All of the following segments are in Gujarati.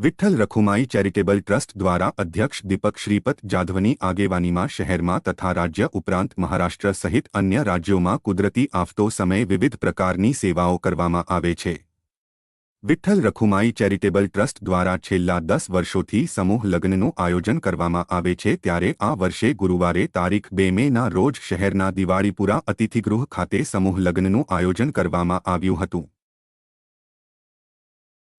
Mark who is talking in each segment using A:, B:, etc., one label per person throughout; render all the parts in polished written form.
A: વિઠ્ઠલ રખુમાઈ ચેરિટેબલ ટ્રસ્ટ દ્વારા અધ્યક્ષ દીપક શ્રીપત જાધવની આગેવાનીમાં શહેરમાં તથા રાજ્ય ઉપરાંત મહારાષ્ટ્ર સહિત અન્ય રાજ્યોમાં કુદરતી આફતો સમયે વિવિધ પ્રકારની સેવાઓ કરવામાં આવે છે। વિઠ્ઠલ રખુમાઈ ચેરિટેબલ ટ્રસ્ટ દ્વારા છેલ્લા 10 વર્ષોથી સમૂહ લગ્નનું આયોજન કરવામાં આવે છે, ત્યારે આ વર્ષે ગુરુવારે તારીખ 2 મેના રોજ શહેરના દિવાળીપુરા અતિથિગૃહ ખાતે સમૂહ લગ્નનું આયોજન કરવામાં આવ્યું હતું।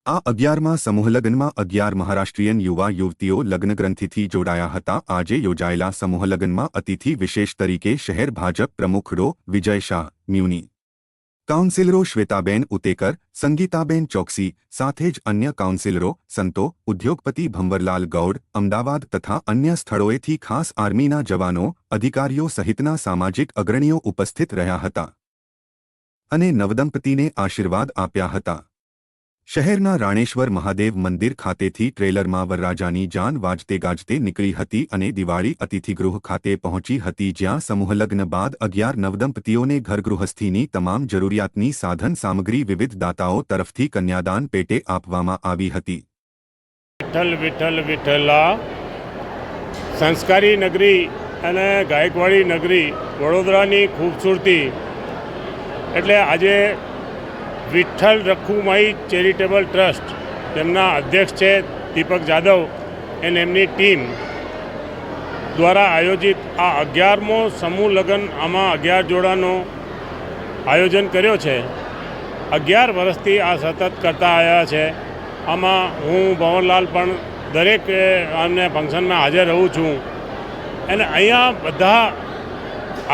A: આ 11મા સમૂહલગ્નમાં 11 મહારાષ્ટ્રીયન યુવા યુવતીઓ લગ્નગ્રંથિથી જોડાયા હતા। આજે યોજાયેલા સમૂહલગ્નમાં અતિથિ વિશેષ તરીકે શહેર ભાજપ પ્રમુખ ડો. વિજય શાહ, મ્યુનિ કાઉન્સિલરો શ્વેતાબેન ઉતેકર, સંગીતાબેન ચોકસી સાથે જ અન્ય કાઉન્સિલરો, સંતો, ઉદ્યોગપતિ ભંવરલાલ ગૌડ, અમદાવાદ તથા અન્ય સ્થળોએથી ખાસ આર્મીના જવાનો, અધિકારીઓ સહિતના સામાજિક અગ્રણીઓ ઉપસ્થિત રહ્યા હતા અને નવદંપતીને આશીર્વાદ આપ્યા હતા। શહેરના રાણેશ્વર મહાદેવ મંદિર ખાતેથી ટ્રેલરમાં વરરાજાની જાન વાજતે ગાજતે નીકળી હતી અને દિવાળી અતિથિગૃહ ખાતે પહોંચી હતી, જ્યાં સમૂહલગ્ન બાદ 11 નવદંપતીઓને ઘરગૃહસ્થીની તમામ જરૂરિયાતની સાધન સામગ્રી વિવિધ દાતાઓ તરફથી કન્યાદાન પેટે આપવામાં આવી હતી।
B: વિઠ્ઠલ વિઠ્ઠલ વિઠ્ઠલા સંસ્કારી નગરી અને ગાયકવાડી નગરી વડોદરાની ખૂબસૂરતી એટલે આજે વિઠ્ઠલ રખુમાઈ ચેરિટેબલ ટ્રસ્ટ તેમના અધ્યક્ષ છે દીપક જાધવ અને એમની ટીમ દ્વારા આયોજિત આ 11મો સમૂહ લગ્ન, આમાં 11 જોડાનો આયોજન કર્યો છે। 11 વર્ષથી આ સતત કરતા આવ્યા છે। આમાં હું ભંવરલાલ પણ દરેક આમને ફંક્શનમાં હાજર રહું છું અને અહીંયા બધા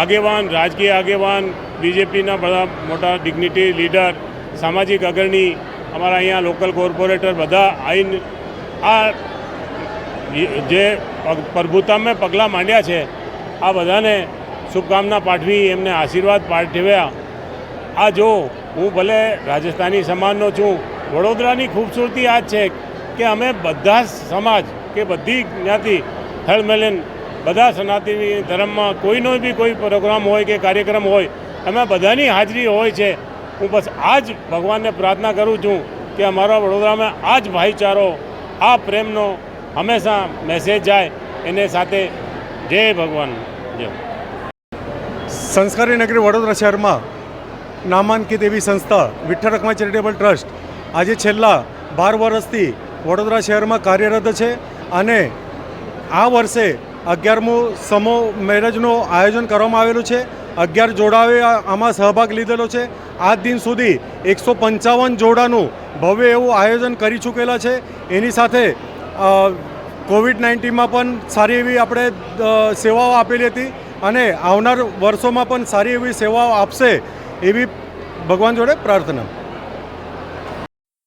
B: આગેવાન, રાજકીય આગેવાન, બીજેપીના બધા મોટા ડિગ્નિટી લીડર, સામાજિક અગ્રણી, અમારા અહીંયા લોકલ કોર્પોરેટર બધા આવીને આ જે પ્રભુતામાં પગલાં માંડ્યા છે આ બધાને શુભકામના પાઠવી, એમને આશીર્વાદ પાઠવ્યા। આ જો હું ભલે રાજસ્થાની સમાજનો છું, વડોદરાની ખૂબસૂરતી આ જ છે કે અમે બધા સમાજ કે બધી જ્ઞાતિ હળમળીને બધા સનાતની ધર્મમાં કોઈનો બી કોઈ પ્રોગ્રામ હોય કે કાર્યક્રમ હોય, અમે બધાની હાજરી હોય છે। હું બસ આ જ ભગવાનને પ્રાર્થના કરું છું કે અમારા વડોદરામાં આ જ ભાઈચારો, આ પ્રેમનો હંમેશા મેસેજ જાય, એને સાથે જય ભગવાન જય।
C: સંસ્કારી નગરી વડોદરા શહેરમાં નામાંકિત એવી સંસ્થા વિઠ્ઠલ રખુમાઈ ચેરિટેબલ ટ્રસ્ટ આજે છેલ્લા 12 વર્ષથી વડોદરા શહેરમાં કાર્યરત છે અને આ વર્ષે 11મું સમૂહ મેરેજનું આયોજન કરવામાં આવેલું છે। 11 જોડાઓએ આમાં સહભાગ લીધેલો છે। આજ દિન સુધી 155 જોડાનું ભવ્ય એવું આયોજન કરી ચૂકેલા છે। એની સાથે કોવિડ-19માં પણ સારી એવી આપણે સેવાઓ આપેલી હતી અને આવનાર વર્ષોમાં પણ સારી એવી સેવાઓ આપશે એવી ભગવાન જોડે પ્રાર્થના।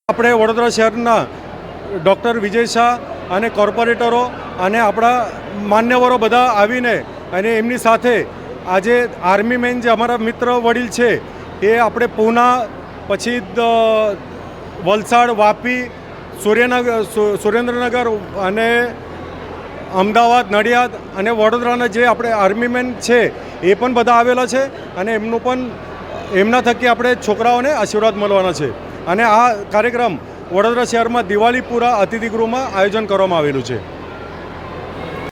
C: આપણે વડોદરા શહેરના ડૉક્ટર વિજય શાહ અને કોર્પોરેટરો અને આપણા માન્યવરો બધા આવીને અને એમની સાથે આજે આર્મી મેન જે અમારા મિત્ર વડીલ છે એ આપણે પૂના, પછી વલસાડ, વાપી, સુરેન્દ્રનગર અને અમદાવાદ, નડિયાદ અને વડોદરાના જે આપણે આર્મી મેન છે એ પણ બધા આવેલા છે અને એમનું પણ એમના થકી આપણે છોકરાઓને આશીર્વાદ મળવાના છે અને આ કાર્યક્રમ વડોદરા શહેરમાં દિવાળીપુરા અતિથિગૃહમાં આયોજન કરવામાં આવેલું છે।